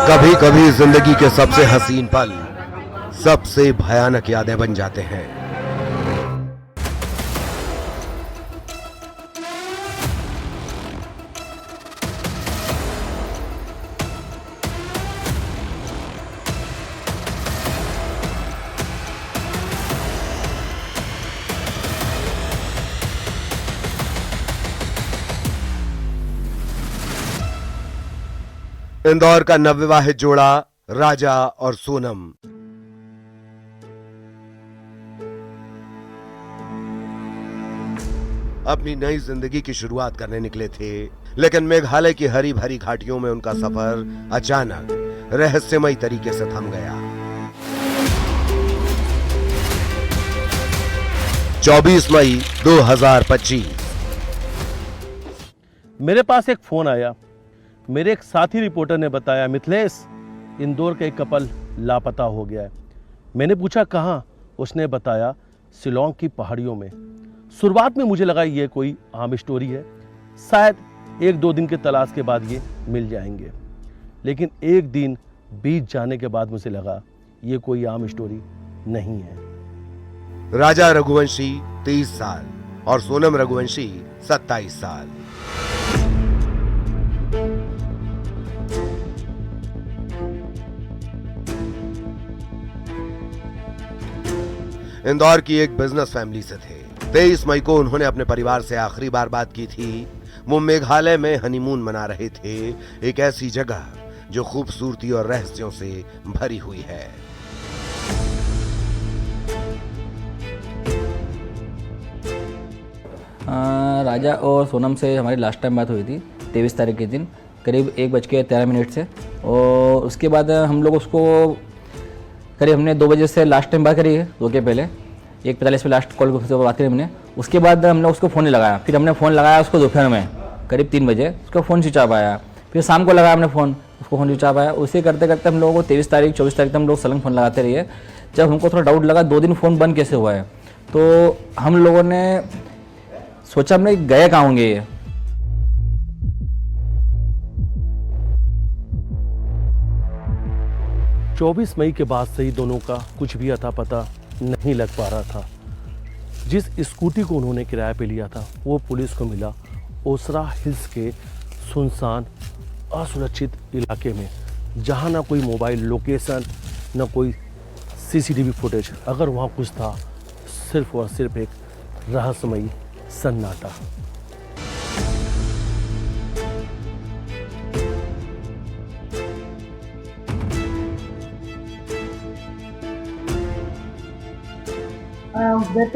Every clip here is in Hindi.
कभी कभी जिंदगी के सबसे हसीन पल सबसे भयानक यादें बन जाते हैं। इंदौर का नवविवाहित जोड़ा राजा और सोनम। अपनी नई जिंदगी की शुरुआत करने निकले थे, लेकिन मेघालय की हरी भरी घाटियों में उनका सफर अचानक रहस्यमय तरीके से थम गया। 24 मई 2025 मेरे पास एक फोन आया। मेरे एक साथी रिपोर्टर ने बताया, मिथिलेश, इंदौर का एक कपल लापता हो गया है। मैंने पूछा कहाँ? उसने बताया शिलोंग की पहाड़ियों में। शुरुआत में मुझे लगा ये कोई आम स्टोरी है, शायद 1-2 दिन के तलाश के बाद ये मिल जाएंगे। लेकिन एक दिन बीत जाने के बाद मुझे लगा ये कोई आम स्टोरी नहीं है। राजा रघुवंशी 30 साल और सोनम रघुवंशी 27 साल। इंदौर की एक बिजनेस फैमिली से थे। 23 मई को उन्होंने अपने परिवार से आखिरी बार बात की थी। वो मेघालय में हनीमून मना रहे थे, एक ऐसी जगह जो खूबसूरती और रहस्यों से भरी हुई है। राजा और सोनम से हमारी लास्ट टाइम बात हुई थी 23 तारीख के दिन करीब 1:13 से, और उसके बाद हम लोग उसको करीब हमने 2 बजे से लास्ट टाइम बात करी है, 2 के पहले 1:45 पे लास्ट कॉल से बात करी हमने। उसके बाद हमने उसको फ़ोन नहीं लगाया। फिर हमने फ़ोन लगाया उसको दोपहर में करीब 3 बजे, उसका फ़ोन स्विच ऑफ आया। फिर शाम को लगाया हमने फ़ोन, उसको फ़ोन स्विच ऑफ आया। उसे करते करते हम लोगों को 23 तारीख 24 तारीख तक हम लोग सलंग फ़ोन लगाते रहिए। जब हमको थोड़ा डाउट लगा 2 दिन फ़ोन बंद कैसे हुआ है, तो हम लोगों ने सोचा हमने गए कहाँ होंगे ये। चौबीस मई के बाद से ही दोनों का कुछ भी अता पता नहीं लग पा रहा था। जिस स्कूटी को उन्होंने किराए पे लिया था वो पुलिस को मिला ओसरा हिल्स के सुनसान असुरक्षित इलाके में, जहां ना कोई मोबाइल लोकेशन न कोई सीसीटीवी फुटेज। अगर वहां कुछ था, सिर्फ और सिर्फ एक रहस्यमयी सन्नाटा।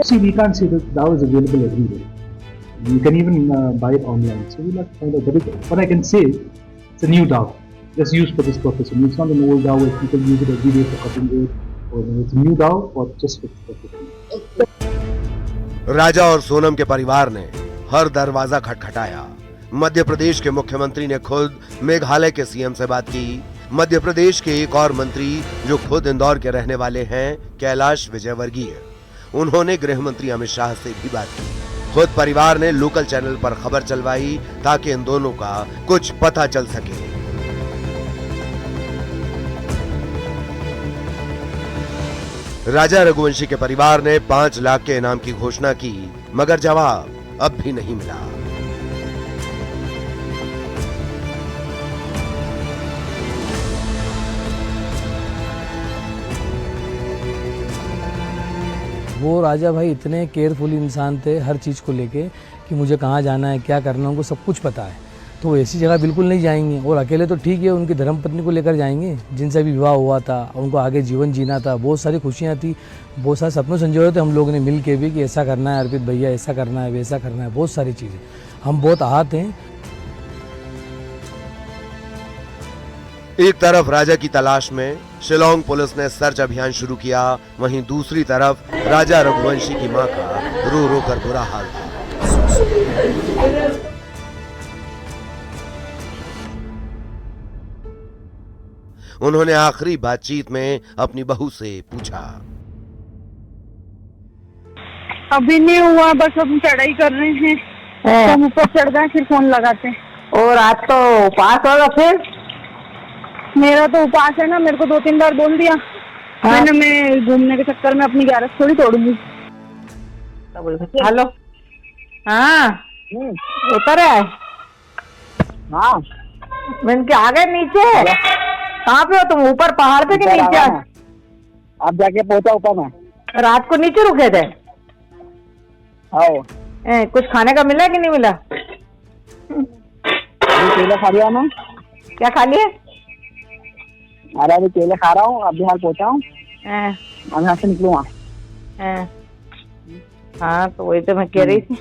See, we can't say that is available everywhere. You can even buy it online. So we'll have to find out. But what I can say, it's a new dao. Just used for this purpose. And it's not an old dao where people use it every day for cutting wood. Or it's a new dao or just for this purpose. राजा और सोनम के परिवार ने हर दरवाजा खटखटाया। मध्य प्रदेश के मुख्यमंत्री ने खुद मेघालय के सीएम से बात की। मध्य प्रदेश के एक और मंत्री जो खुद इंदौर के रहने वाले हैं, कैलाश विजयवर्गीय, उन्होंने गृह मंत्री अमित शाह से भी बात की। खुद परिवार ने लोकल चैनल पर खबर चलवाई ताकि इन दोनों का कुछ पता चल सके। राजा रघुवंशी के परिवार ने 5 लाख के इनाम की घोषणा की, मगर जवाब अब भी नहीं मिला। वो राजा भाई इतने केयरफुल इंसान थे हर चीज़ को लेके कि मुझे कहाँ जाना है, क्या करना है, उनको सब कुछ पता है। तो ऐसी जगह बिल्कुल नहीं जाएंगे। और अकेले तो ठीक है, उनकी धर्मपत्नी को लेकर जाएंगे जिनसे भी विवाह हुआ था, उनको आगे जीवन जीना था। बहुत सारी खुशियाँ थी, बहुत सारे सपनों संजोए थे हम लोगों ने मिल के भी कि ऐसा करना है अर्पित भैया, ऐसा करना है, वैसा करना है, बहुत सारी चीज़ें। हम बहुत आहत हैं। एक तरफ राजा की तलाश में शिलोंग पुलिस ने सर्च अभियान शुरू किया, वहीं दूसरी तरफ राजा रघुवंशी की मां का रो रो कर बुरा हाल था। उन्होंने आखिरी बातचीत में अपनी बहू से पूछा, अभी नहीं हुआ, बस हम चढ़ाई कर रहे हैं। तो हम ऊपर चढ़ गए, फिर फोन लगाते। और आज तो उपवास होगा फिर? मेरा तो उपवास है ना, मेरे को 2-3 बार बोल दिया। मैंने मैं घूमने के चक्कर में अपनी ग्यारस थोड़ी तोड़ूंगी। हेलो, हाँ उतर है। हाँ मैंने के आ गए नीचे? कहाँ पे हो तुम, ऊपर पहाड़ पे के नीचे? अब जाके पहुंचा ऊपर में। रात को नीचे रुके थे? आओ कुछ खाने का मिला कि नहीं मिला? केले खा लिया मैं। क्या खा लिए? अरे अभी केले खा रहा हूँ, अभी हाल पहुंचा हूँ, अब यहाँ से निकलूंगा। हाँ तो वही तो मैं कह रही थी,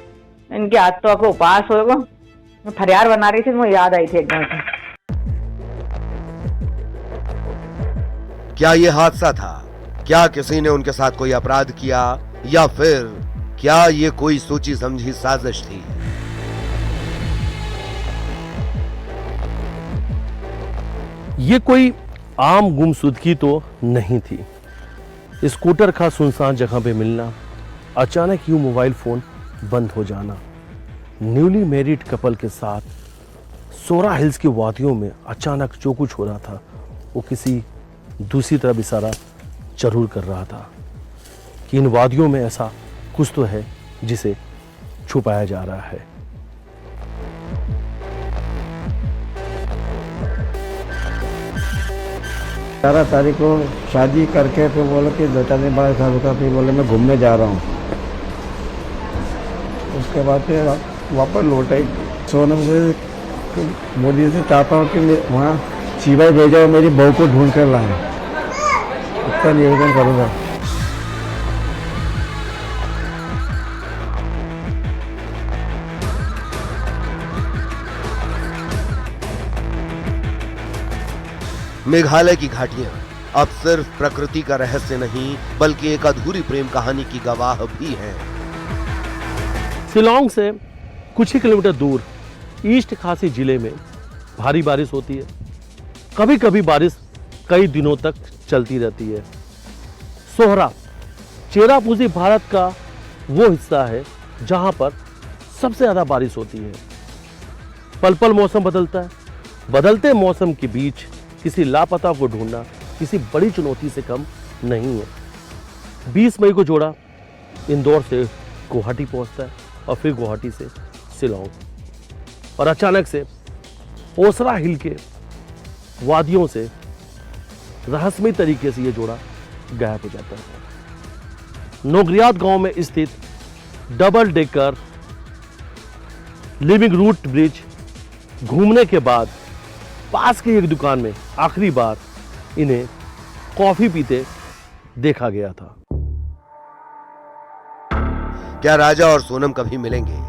इनके आज तो आपको उपवास होगा। मैं फरियाद बना रही थी, मुझे याद आई थी एकदम से। क्या ये हादसा था? क्या किसी ने उनके साथ कोई अपराध किया, या फिर क्या ये कोई सोची समझी साजिश थी? ये कोई आम गुमशुदगी तो नहीं थी। स्कूटर का सुनसान जगह पे मिलना, अचानक यूं मोबाइल फोन बंद हो जाना, न्यूली मैरिड कपल के साथ सोरा हिल्स की वादियों में अचानक जो कुछ हो रहा था वो किसी दूसरी तरफ इशारा जरूर कर रहा था कि इन वादियों में ऐसा कुछ तो है जिसे छुपाया जा रहा है। 11 तारीख को शादी करके फिर बोले कि 2-4 दिन बाद शादी का, फिर बोले मैं घूमने जा रहा हूँ। उसके बाद फिर वापस लौट आई। सोनम से मोदी से चाहता हूँ कि वहाँ सिवाय भेजा और मेरी बहू को ढूंढ कर लाए, इसका निवेदन करूँगा। मेघालय की घाटियां अब सिर्फ प्रकृति का रहस्य नहीं, बल्कि एक अधूरी प्रेम कहानी की गवाह भी हैं। शिलांग से कुछ ही किलोमीटर दूर ईस्ट खासी जिले में भारी बारिश होती है। कभी कभी बारिश कई दिनों तक चलती रहती है। सोहरा चेरापूंजी भारत का वो हिस्सा है जहां पर सबसे ज्यादा बारिश होती है। पल पल मौसम बदलता है। बदलते मौसम के बीच किसी लापता को ढूंढना किसी बड़ी चुनौती से कम नहीं है। 20 मई को जोड़ा इंदौर से गुवाहाटी पहुंचता है और फिर गुवाहाटी से शिलांग, और अचानक से ओसरा हिल के वादियों से रहस्यमय तरीके से ये जोड़ा गायब हो जाता है। नोगरियात गांव में स्थित double decker living root bridge घूमने के बाद पास की एक दुकान में आखिरी बार इन्हें कॉफी पीते देखा गया था। क्या राजा और सोनम कभी मिलेंगे,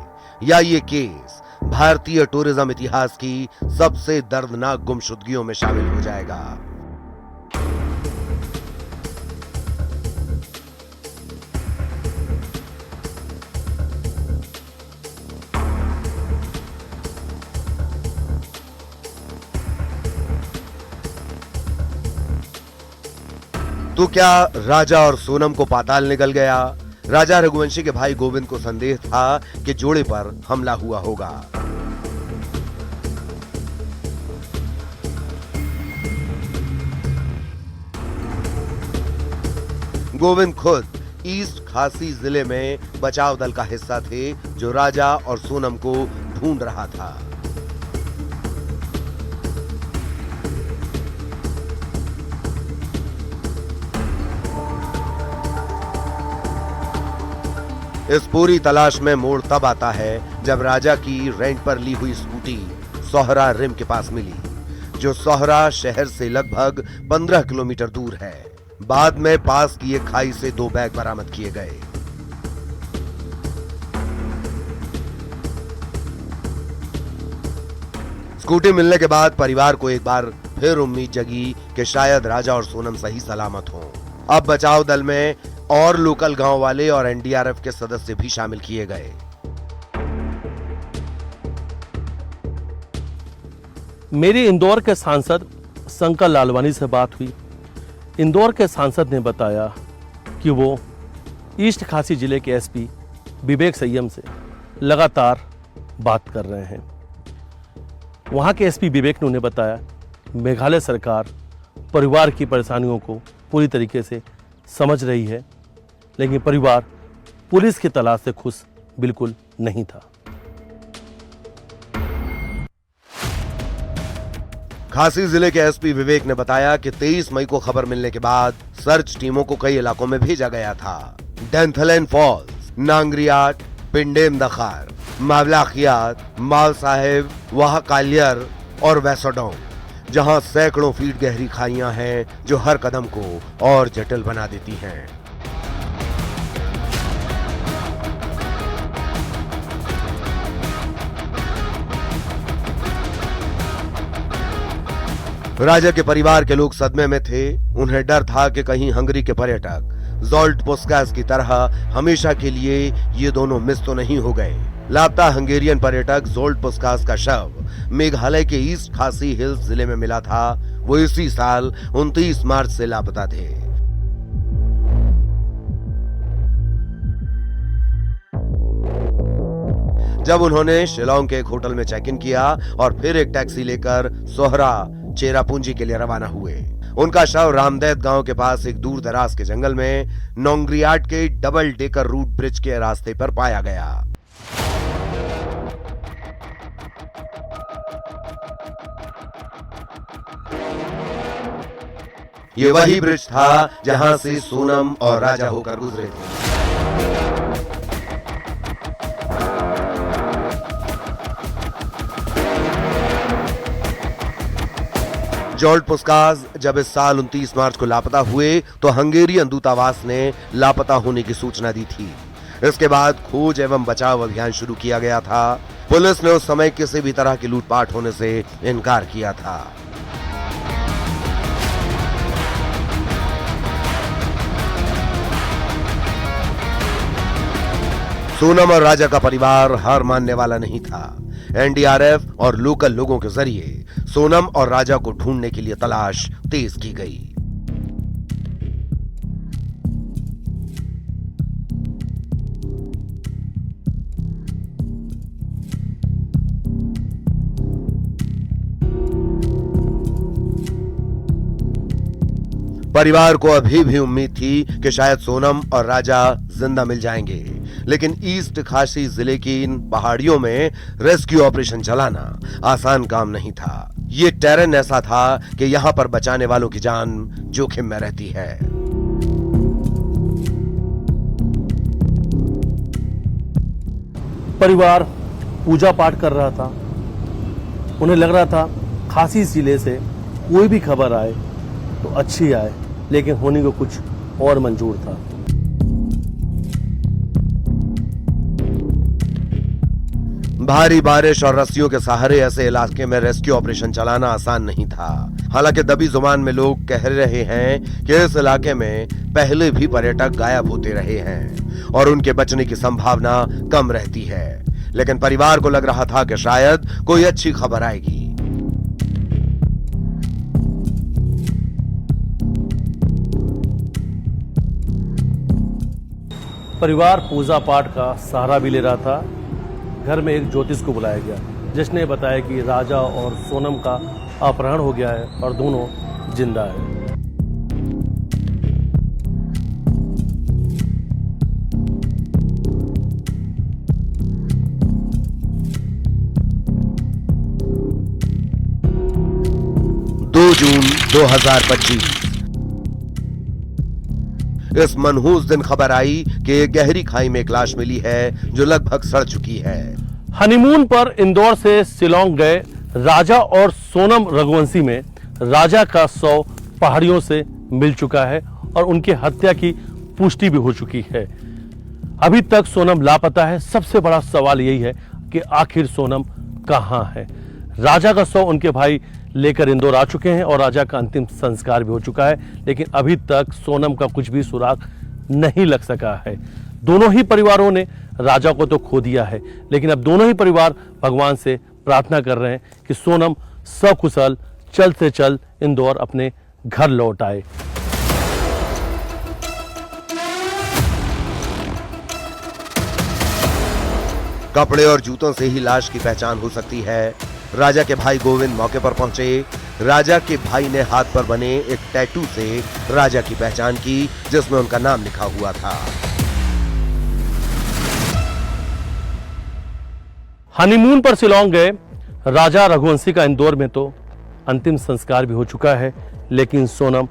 या ये केस भारतीय टूरिज्म इतिहास की सबसे दर्दनाक गुमशुदगियों में शामिल हो जाएगा? तो क्या राजा और सोनम को पाताल निकल गया? राजा रघुवंशी के भाई गोविंद को संदेह था कि जोड़े पर हमला हुआ होगा। गोविंद खुद ईस्ट खासी जिले में बचाव दल का हिस्सा थे जो राजा और सोनम को ढूंढ रहा था। इस पूरी तलाश में मोड़ तब आता है जब राजा की रेंट पर ली हुई स्कूटी सोहरा रिम के पास मिली, जो सोहरा शहर से लगभग 15 किलोमीटर दूर है। बाद में पास की एक खाई से 2 बैग बरामद किए गए। स्कूटी मिलने के बाद परिवार को एक बार फिर उम्मीद जगी कि शायद राजा और सोनम सही सलामत हों। अब बचाव दल में और लोकल गांव वाले और एनडीआरएफ के सदस्य भी शामिल किए गए। मेरी इंदौर के सांसद शंकर लालवानी से बात हुई। इंदौर के सांसद ने बताया कि वो ईस्ट खासी जिले के एसपी विवेक संयम से लगातार बात कर रहे हैं। वहाँ के एसपी विवेक ने उन्हें बताया मेघालय सरकार परिवार की परेशानियों को पूरी तरीके से समझ रही है, लेकिन परिवार पुलिस की तलाश से खुश बिल्कुल नहीं था। खासी जिले के एसपी विवेक ने बताया कि 23 मई को खबर मिलने के बाद सर्च टीमों को कई इलाकों में भेजा गया था। डेंथलेन फॉल्स, नांगरियाट, पिंडेम दखार, मावलाखियात, माल साहेब, वहा कालियर और वैसोडोंग, जहां सैकड़ों फीट गहरी खाइयां हैं जो हर कदम को और जटिल बना देती हैं। राजा के परिवार के लोग सदमे में थे। उन्हें डर था कि कहीं हंगरी के पर्यटक ज़ोल्ट पुस्कास की तरह हमेशा के लिए ये दोनों मिस तो नहीं हो गए। लापता हंगेरियन पर्यटक ज़ोल्ट पुस्कास का शव मेघालय के ईस्ट खासी हिल्स जिले में मिला था। वो इसी साल 29 मार्च से लापता थे। जब उन्होंने शिलोंग के एक होटल में चेक इन किया और फिर एक टैक्सी लेकर सोहरा चेरापूंजी के लिए रवाना हुए, उनका शव रामदैत गांव के पास एक दूर दराज के जंगल में नोंगरियाट के डबल डेकर रूट ब्रिज के रास्ते पर पाया गया। ये वही ब्रिज था जहां से सोनम और राजा होकर गुजरे थे। ज़ोल्ट पुस्कास जब इस साल 29 मार्च को लापता हुए तो हंगेरियन दूतावास ने लापता होने की सूचना दी थी। इसके बाद खोज एवं बचाव अभियान शुरू किया गया था। पुलिस ने उस समय किसी भी तरह की लूटपाट होने से इनकार किया था। सोनम और राजा का परिवार हार मानने वाला नहीं था। एनडीआरएफ और लोकल लोगों के जरिए सोनम और राजा को ढूंढने के लिए तलाश तेज की गई। परिवार को अभी भी उम्मीद थी कि शायद सोनम और राजा जिंदा मिल जाएंगे, लेकिन ईस्ट खासी जिले की इन पहाड़ियों में रेस्क्यू ऑपरेशन चलाना आसान काम नहीं था। ये टेरेन ऐसा था कि यहां पर बचाने वालों की जान जोखिम में रहती है। परिवार पूजा पाठ कर रहा था। उन्हें लग रहा था खासी जिले से कोई भी खबर आए तो अच्छी आए, लेकिन होने को कुछ और मंजूर था। भारी बारिश और रस्सियों के सहारे ऐसे इलाके में रेस्क्यू ऑपरेशन चलाना आसान नहीं था। हालांकि दबी जुबान में लोग कह रहे हैं कि इस इलाके में पहले भी पर्यटक गायब होते रहे हैं और उनके बचने की संभावना कम रहती है, लेकिन परिवार को लग रहा था कि शायद कोई अच्छी खबर आएगी। परिवार पूजा पाठ का सहारा भी ले रहा था। घर में एक ज्योतिष को बुलाया गया, जिसने बताया कि राजा और सोनम का अपहरण हो गया है और दोनों जिंदा है। जून 2025 इस मनहूस दिन खबर आई कि गहरी खाई में एक लाश मिली है जो लगभग सड़ चुकी है। हनीमून पर इंदौर से शिलोंग गए राजा और सोनम रघुवंशी में राजा का शव पहाड़ियों से मिल चुका है और उनकी हत्या की पुष्टि भी हो चुकी है। अभी तक सोनम लापता है। सबसे बड़ा सवाल यही है कि आखिर सोनम कहां है। राजा का शव उनके भाई लेकर इंदौर आ चुके हैं और राजा का अंतिम संस्कार भी हो चुका है, लेकिन अभी तक सोनम का कुछ भी सुराग नहीं लग सका है। दोनों ही परिवारों ने राजा को तो खो दिया है, लेकिन अब दोनों ही परिवार भगवान से प्रार्थना कर रहे हैं कि सोनम सकुशल चल से चल इंदौर अपने घर लौट आए। कपड़े और जूतों से ही लाश की पहचान हो सकती है। राजा के भाई गोविंद मौके पर पहुंचे। राजा के भाई ने हाथ पर बने एक टैटू से राजा की पहचान की, जिसमें उनका नाम लिखा हुआ था। हनीमून पर शिलांग गए राजा रघुवंशी का इंदौर में तो अंतिम संस्कार भी हो चुका है, लेकिन सोनम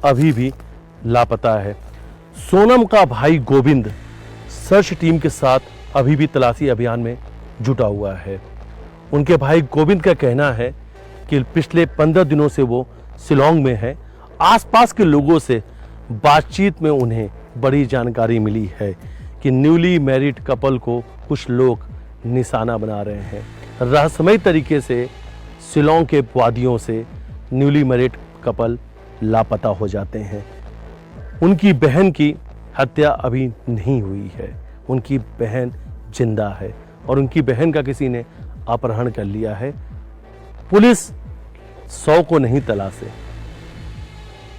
अभी भी लापता है। सोनम का भाई गोविंद सर्च टीम के साथ अभी भी तलाशी अभियान में जुटा हुआ है। उनके भाई गोविंद का कहना है कि पिछले 15 दिनों से वो शिलांग में है। आसपास के लोगों से बातचीत में उन्हें बड़ी जानकारी मिली है कि न्यूली मैरिड कपल को कुछ लोग निशाना बना रहे हैं। रहस्यमय तरीके से शिलांग के वादियों से न्यूली मैरिड कपल लापता हो जाते हैं। उनकी बहन की हत्या अभी नहीं हुई है। उनकी बहन जिंदा है और उनकी बहन का किसी ने अपहरण कर लिया है। पुलिस 100 को नहीं तलाशे,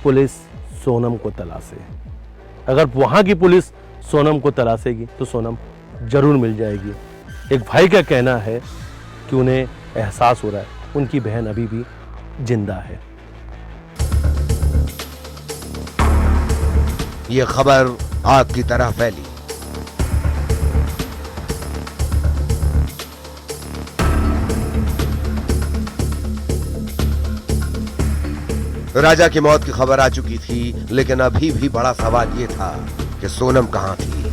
पुलिस सोनम को तलाशे। अगर वहां की पुलिस सोनम को तलाशेगी तो सोनम जरूर मिल जाएगी। एक भाई का कहना है कि उन्हें एहसास हो रहा है उनकी बहन अभी भी जिंदा है। ये खबर आग की तरह फैली। राजा की मौत की खबर आ चुकी थी, लेकिन अभी भी बड़ा सवाल ये था कि सोनम कहां थी।